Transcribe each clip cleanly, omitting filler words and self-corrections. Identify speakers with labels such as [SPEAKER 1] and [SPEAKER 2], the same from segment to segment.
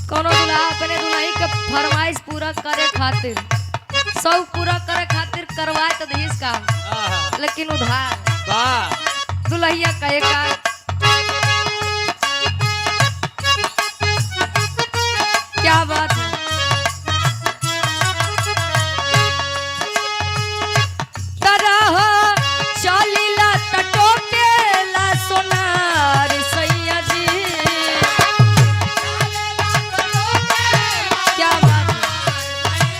[SPEAKER 1] कोनो दूल्हा अपने दुल्ही के फरमाइश पूरा करे खातिर सब पूरा करे खातिर करवाए तो दीस काम लेकिन उधार दुल्हिया कहे का क्या बात है तरह चलिला टटोकेला सोनार सैया जी क्या बात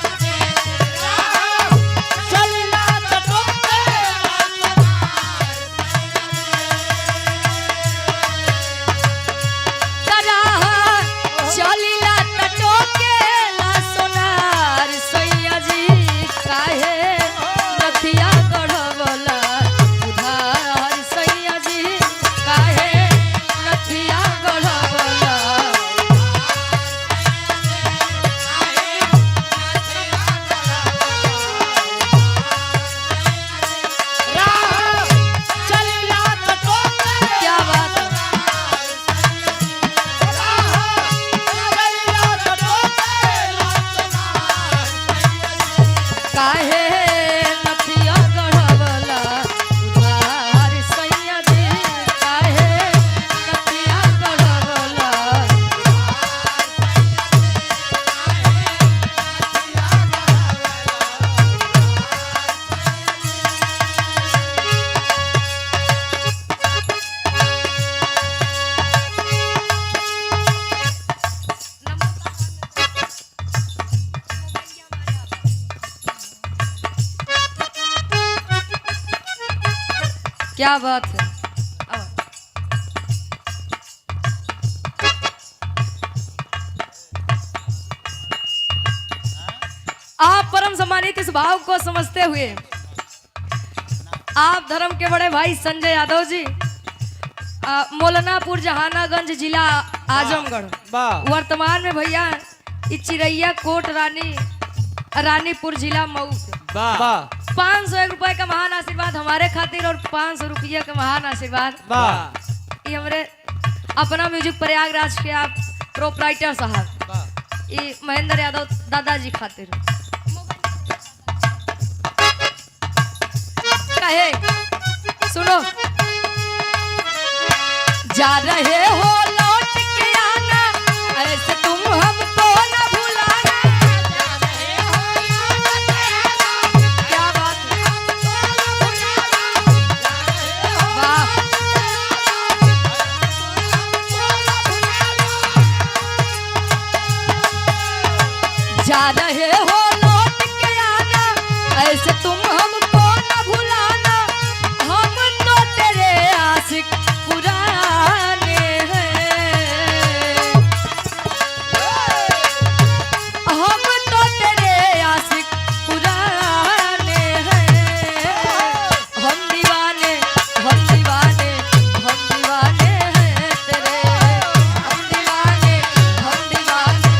[SPEAKER 1] क्या बात है आप परम सम्मानित इस भाव को समझते हुए आप धर्म के बड़े भाई संजय यादव जी मौलानापुर जहानागंज जिला आजमगढ़ वर्तमान में भैया चिरैया कोट रानीपुर जिला मऊ से 501 रुपए का महान आशीर्वाद हमारे खातिर और 500 रुपये का महान आशीर्वाद ये हमारे अपना म्यूजिक प्रयागराज के आप प्रोपराइटर साहब ये महेंद्र यादव दादाजी खातिर कहे सुनो जा रहे हो लौट के आना ऐसे तुम हमको न भुलाना क्या बात वाह जा रहे हो लौट के आना ऐसे तुम हमको न भुलाना हम तो तेरे आशिक पुराने हैं हम तो तेरे आशिक पुराने हैं हम दीवाने हम दीवाने हम दीवाने हैं तेरे हम दीवाने हम दीवाने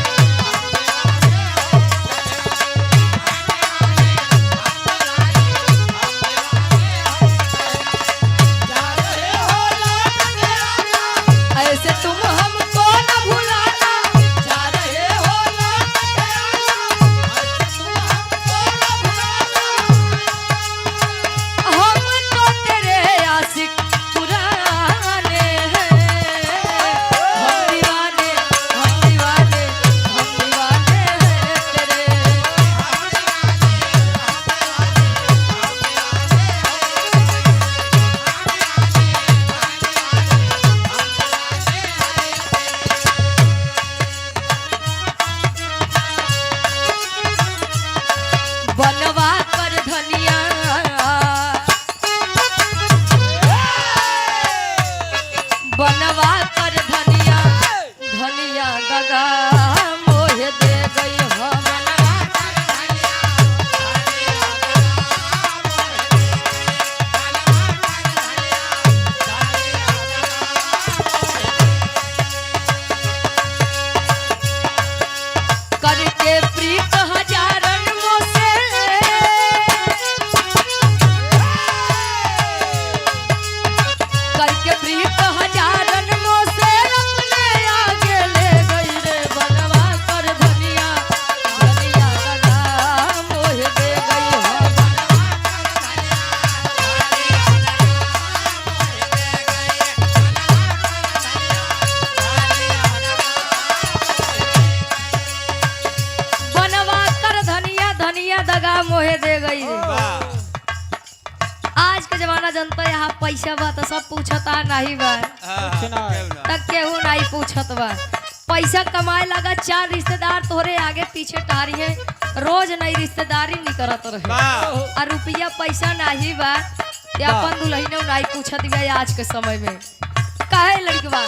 [SPEAKER 1] ऐसे तुम हमको न भुलाना जा रहे हो लौट के आना ऐसे तुम हमको न भुलाना हम तो तेरे आशिक पुराने हैं हम दीवाने हम दीवाने हम दीवाने हैं तेरे बनवा कर धनिया बनवा कर धनिया धनिया दगा मोहे दे गई हम करके प्रीत हजारन मोसे करके प्रीत हजारन मोसे अपने आगे ले गई रे बन मोहे दे गई रे। आज के जमाना जनता यहाँ पैसा बा तो सब पूछता नहीं बा, तक केहू नहीं पूछत बा। पैसा कमाए लगा 4 रिश्तेदार तोहरे आगे पीछे टारी है, रोज नई रिश्तेदारी नहीं करत रहे। और रुपया पैसा नहीं बा, अपन दुल्हनों नहीं पूछत बा आज के समय में। काहे लड़कवा